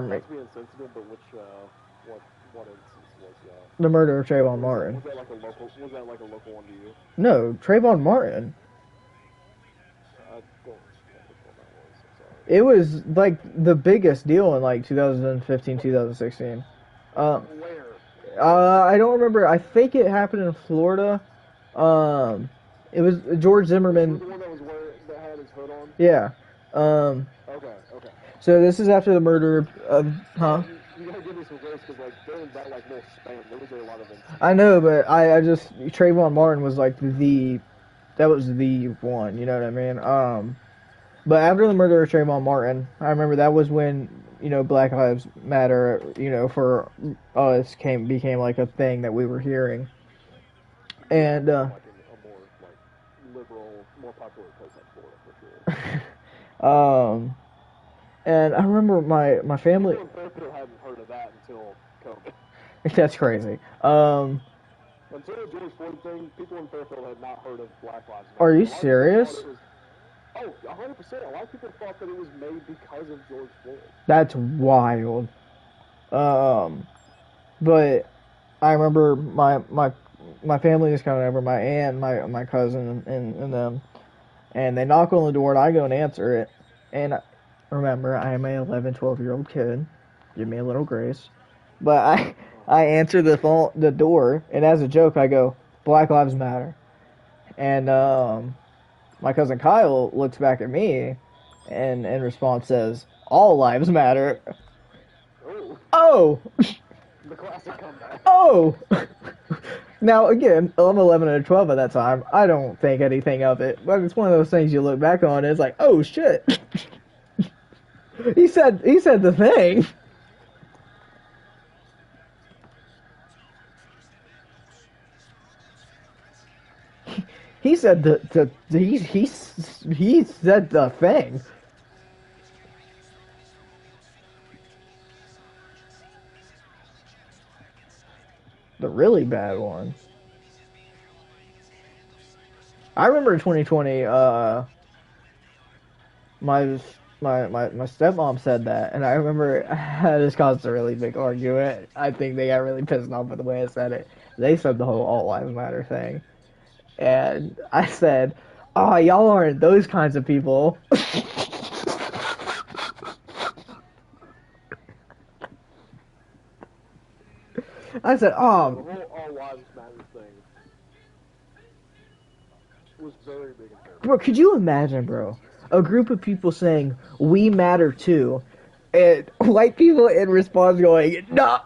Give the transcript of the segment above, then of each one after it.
not Like to be insensitive, but what instance was that? the murder of Trayvon Martin. Was that like a local? Was that like a local one to you? No, Trayvon Martin. I don't remember which one that was. I'm sorry. It was like the biggest deal in like 2015, 2016. Where? I don't remember. I think it happened in Florida. Um, it was George Was Zimmerman. the one that was that had his hood on? Yeah. Um, Okay, okay. so this is after the murder of, Well, huh? you gotta give me some grace because like during that like little span, there was a lot of I instances. know, but I just Trayvon Martin was like that was the one. You know what I mean? But after the murder of Trayvon Martin, I remember that was when Black Lives Matter, for us became like a thing that we were hearing, Yeah, and from like a more like liberal, more popular place like Florida for sure. um, and I remember my family. People in Fairfield hadn't heard of that until COVID. That's crazy. Until the George Floyd thing, people in Fairfield had not heard of Black Lives Are Matter. you A lot of people thought serious? it was. Oh, 100%. A lot of people thought that it was made because of George Floyd. That's wild. Um, but I remember my family is coming over, my aunt, my cousin, and them, and they knock on the door, and I go and answer it. And remember, I am a 11, 12-year-old kid. Give me a little grace. But I answer the door, and as a joke, I go, Black Lives Matter. And my cousin Kyle looks back at me, and in response says, All lives matter. Oh, Oh! the classic comeback. Oh! Now, again, I'm 11 and 12 at that time. I don't think anything of it. But it's one of those things you look back on, and it's like, oh, shit. He said the thing. He said he said the thing. The really bad one. I remember 2020. My my stepmom said that, and I remember this caused a really big argument. I think they got really pissed off with the way I said it. They said the whole all lives matter thing, and I said, "Oh, y'all aren't those kinds of people." I said, Yeah, the "Oh, whole All Lives Matter thing was very big in bro, Fairfield. could you imagine, bro, a group of people saying we matter too, and white people in response going, no,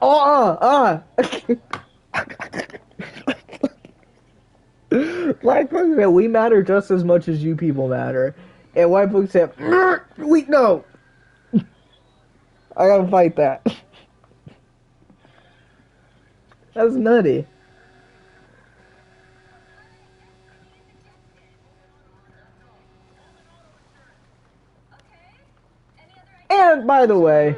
Black folks said we matter just as much as you people matter, and white folks said, we no, I gotta fight that. That's nutty. And by the way,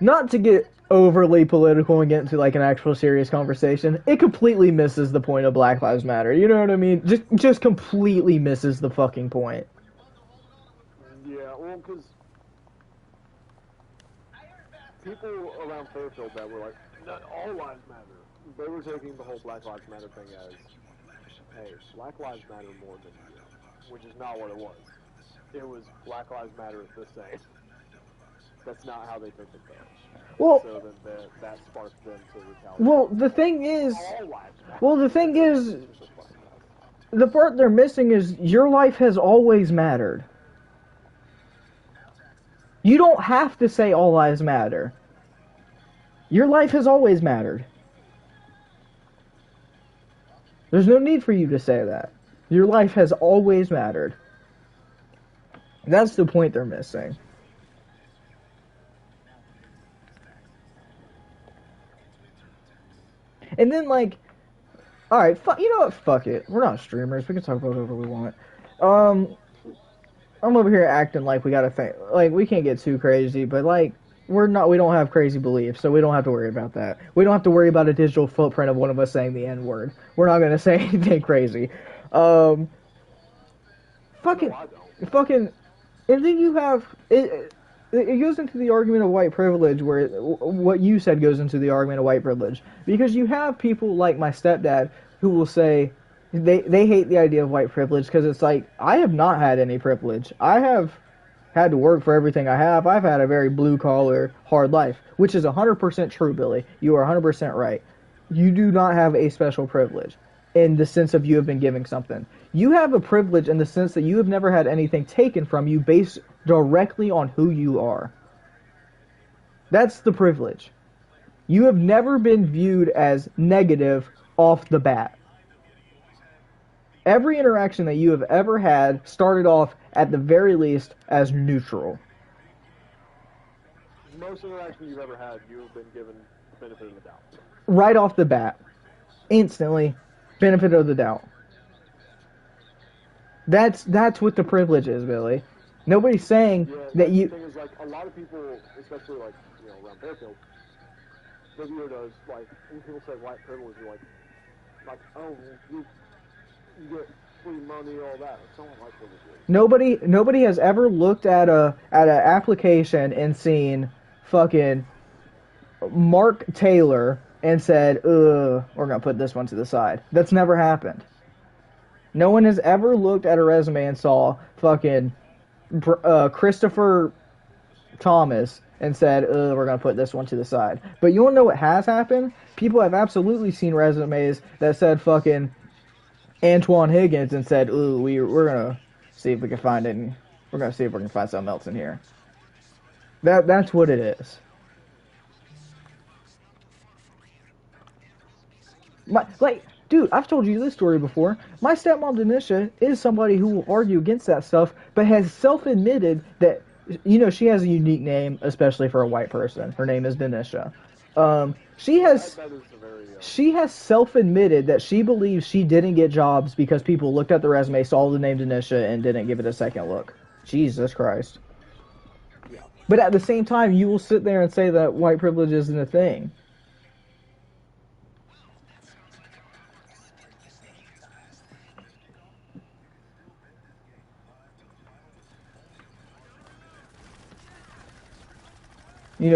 not to get overly political and get into like an actual serious conversation, it completely misses the point of Black Lives Matter. You know what I mean? Just completely misses the fucking point. Yeah, well, because people around Fairfield that were like, all lives matter. They were taking the whole Black Lives Matter thing as, hey, Black Lives Matter more than you, which is not what it was. It was Black Lives Matter the same. That's not how they took it though. And Well, so then that sparked them to retaliate. well, the thing is, All lives matter. well, the thing is, It's just a fucking mess. the part they're missing is your life has always mattered. You don't have to say all lives matter. Your life has always mattered. There's no need for you to say that. Your life has always mattered. That's the point they're missing. And then, like, alright, you know what? Fuck it. We're not streamers. We can talk about whatever we want. Um, I'm over here acting like we gotta think. Like, we can't get too crazy, but, like, we don't have crazy beliefs, so we don't have to worry about that. We don't have to worry about a digital footprint of one of us saying the N word. We're not gonna say anything crazy. Fucking, No, I don't. fucking, and then you have, it goes into the argument of white privilege, where what you said goes into the argument of white privilege, because you have people like my stepdad who will say they hate the idea of white privilege because it's like, I have not had any privilege. I have had to work for everything I have. I've had a very blue collar, hard life, which is 100% true, Billy. You are 100% right. You do not have a special privilege in the sense of you have been giving something. You have a privilege in the sense that you have never had anything taken from you based directly on who you are. That's the privilege. You have never been viewed as negative off the bat. Every interaction that you have ever had started off, at the very least, as neutral. Most interactions you've ever had, you have been given the benefit of the doubt. Right off the bat. Instantly, benefit of the doubt. That's what the privilege is, Billy. Nobody's saying that you... The thing is, like, a lot of people, especially, like, around Fairfield, they view it as, like, when people say white privilege, you're like, oh, you get free money, all that. It's not white privilege. Nobody has ever looked at an application and seen fucking Mark Taylor and said, we're gonna put this one to the side. That's never happened. No one has ever looked at a resume and saw fucking Christopher Thomas and said, we're going to put this one to the side. But you want to know what has happened? People have absolutely seen resumes that said fucking Antoine Higgins and said, we're going to see if we can find it. We're going to see if we can find something else in here. That's what it is. Dude, I've told you this story before. My stepmom, Denisha, is somebody who will argue against that stuff, but has self-admitted that, she has a unique name, especially for a white person. Her name is Denisha. She has self-admitted that she believes she didn't get jobs because people looked at the resume, saw the name Denisha, and didn't give it a second look. Jesus Christ. Yeah. But at the same time, you will sit there and say that white privilege isn't a thing.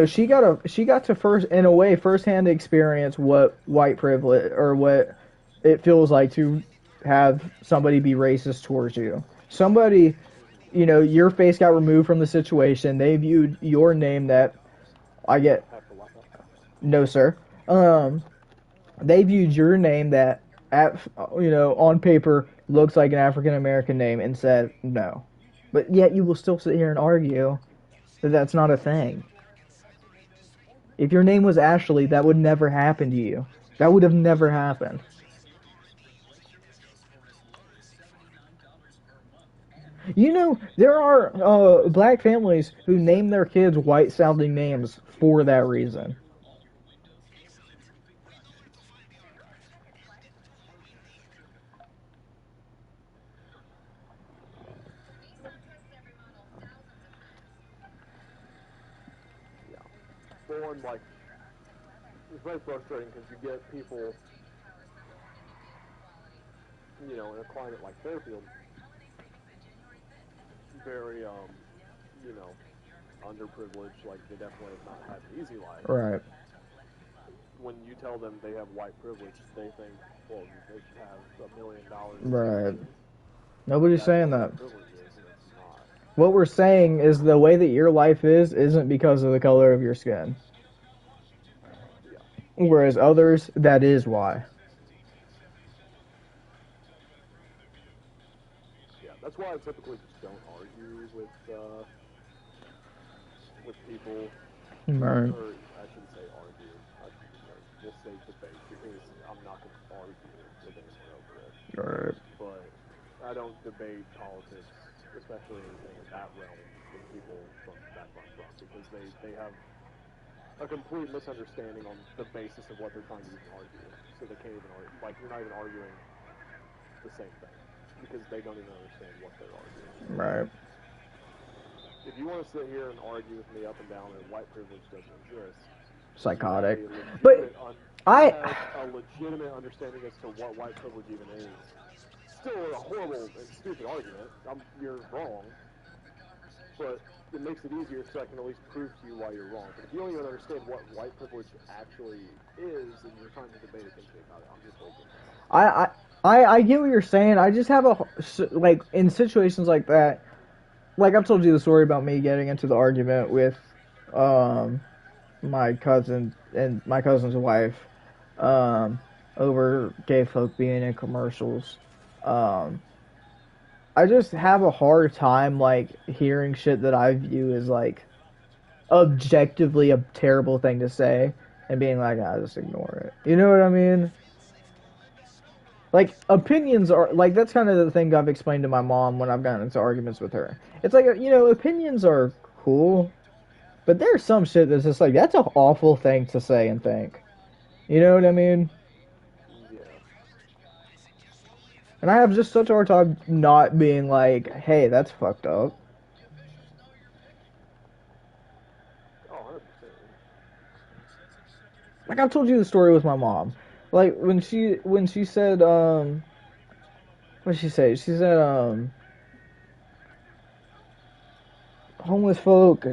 She got to firsthand experience what white privilege, or what it feels like to have somebody be racist towards you. Somebody, your face got removed from the situation. They viewed your name that no, sir. They viewed your name that on paper looks like an African American name and said no. But yet you will still sit here and argue that that's not a thing. If your name was Ashley, that would never happen to you. That would have never happened. There are black families who name their kids white-sounding names for that reason. Born, like, it's very frustrating because you get people, in a climate like Fairfield, very, underprivileged, like, they definitely have not had an easy life. Right. When you tell them they have white privilege, they think, well, they should have $1 million. Right. Nobody's saying that. What we're saying is the way that your life isn't because of the color of your skin. Yeah. Whereas others, that is why. Yeah, that's why I typically just don't argue with people. Right. Or I shouldn't say argue. We'll say debate, because I'm not going to argue with anyone over it. Right. But I don't debate politics, especially anything in that realm, with people from that background, because they have a complete misunderstanding on the basis of what they're trying to even argue. So they can't even argue. Like, you're not even arguing the same thing, because they don't even understand what they're arguing. Right. If you want to sit here and argue with me up and down that white privilege doesn't exist, psychotic. But I have a legitimate understanding as to what white privilege even is. Still a horrible and stupid argument. You're wrong. but it makes it easier because I can at least prove to you why you're wrong. But if you don't even understand what white privilege actually is, and you're trying to debate against me about it, I'm just wasting time. I get what you're saying. I just have like in situations like that. Like I've told you the story about me getting into the argument with um my cousin and my cousin's wife um over gay folk being in commercials. Um I just have a hard time like hearing shit that I view as like objectively a terrible thing to say and being like, I just ignore it. You know what I mean? Like opinions are like that's kind of the thing I've explained to my mom when I've gotten into arguments with her. It's like opinions are cool, but there's some shit that's just like that's an awful thing to say and think. You know what I mean? Yeah. And I have just such a hard time not being like, hey, that's fucked up. Oh, 100%. Like I've told you the story with my mom. Like when she said what did she say? She said homeless folk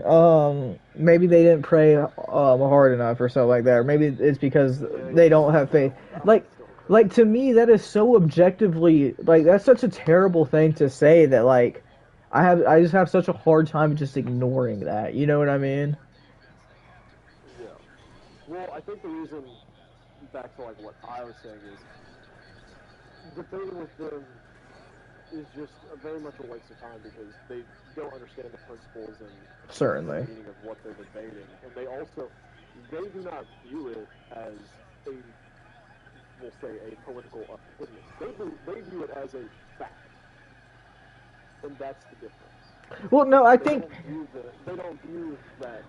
maybe they didn't pray hard enough or something like that, or maybe it's because they don't have faith. Like to me that is so objectively like that's such a terrible thing to say that like I just have such a hard time just ignoring that. You know what I mean? Yeah. Well, I think the reason, back to like what I was saying, is debating with them is just very much a waste of time because they don't understand the principles and the Certainly. meaning of what they're debating, and they do not view it as a, we'll say, a political opinion. They view it as a fact, and that's the difference. Well, no, I think They don't view that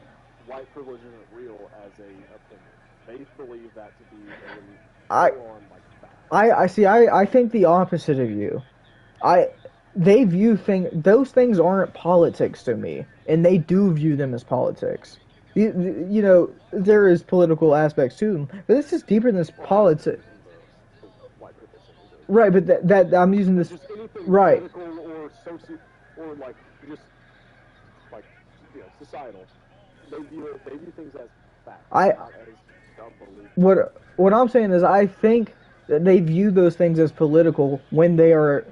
white privilege isn't real as a opinion. They believe that to be a I full on like fact. I see. I think the opposite of you. I they view those things aren't politics to me, and they do view them as politics. There is political aspects to them, but this is deeper than this politics. The white privilege thing either. Right, but that I'm using this Just anything right. political or or like just like societal. They view things as facts, I not as dumb beliefs. what I'm saying is I think that they view those things as political when they are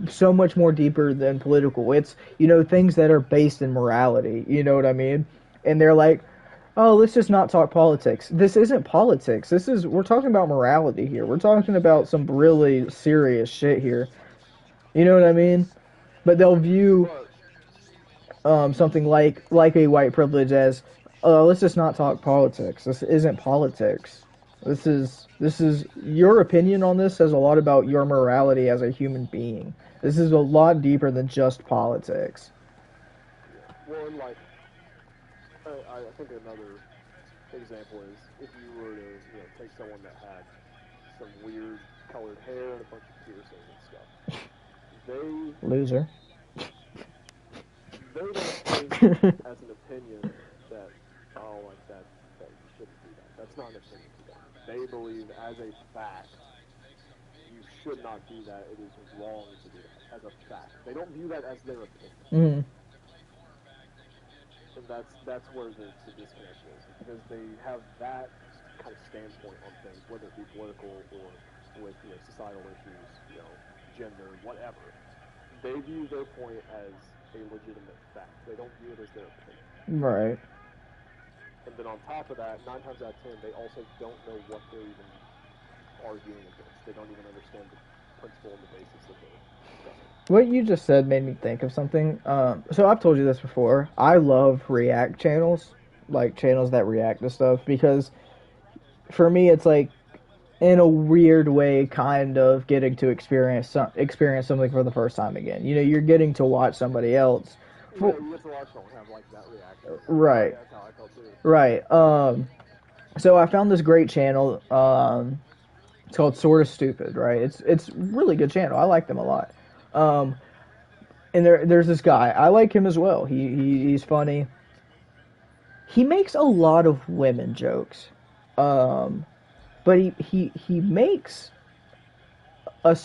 so much more deeper than political. It's things that are based in morality. You know what I mean? And they're like, oh, let's just not talk politics. This isn't politics. We're talking about morality here. We're talking about some really serious shit here. You know what I mean? But they'll view something like a white privilege as, let's just not talk politics. This isn't politics. This is your opinion on this says a lot about your morality as a human being. This is a lot deeper than just politics. Yeah. Well, and like I think another example is if you were to take someone that had some weird colored hair and a bunch of piercings and stuff, they Loser. they don't think as an opinion that like that you shouldn't do that. That's not an opinion to them. They believe as a fact you should not do that. It is wrong to do that as a fact. They don't view that as their opinion. Mm. And that's where the disconnect is because they have that kind of standpoint on things, whether it be political or with societal issues, gender, whatever. They view their point as a legitimate fact. They don't view it as their opinion. Right. And then on top of that, 9 times out of 10, they also don't know what they're even arguing against. They don't even understand the principle and the basis of the discussion. What you just said made me think of something. So I've told you this before. I love React channels, like channels that react to stuff, because for me it's like in a weird way kind of getting to experience something for the first time again. You're getting to watch somebody else. Yeah, you get to watch someone have like that reaction. Right. That's how I felt too. Right. So I found this great channel. It's called Sort of Stupid. Right. It's really good channel. I like them a lot. And there's this guy. I like him as well. He's funny. He makes a lot of women jokes. But he makes a certain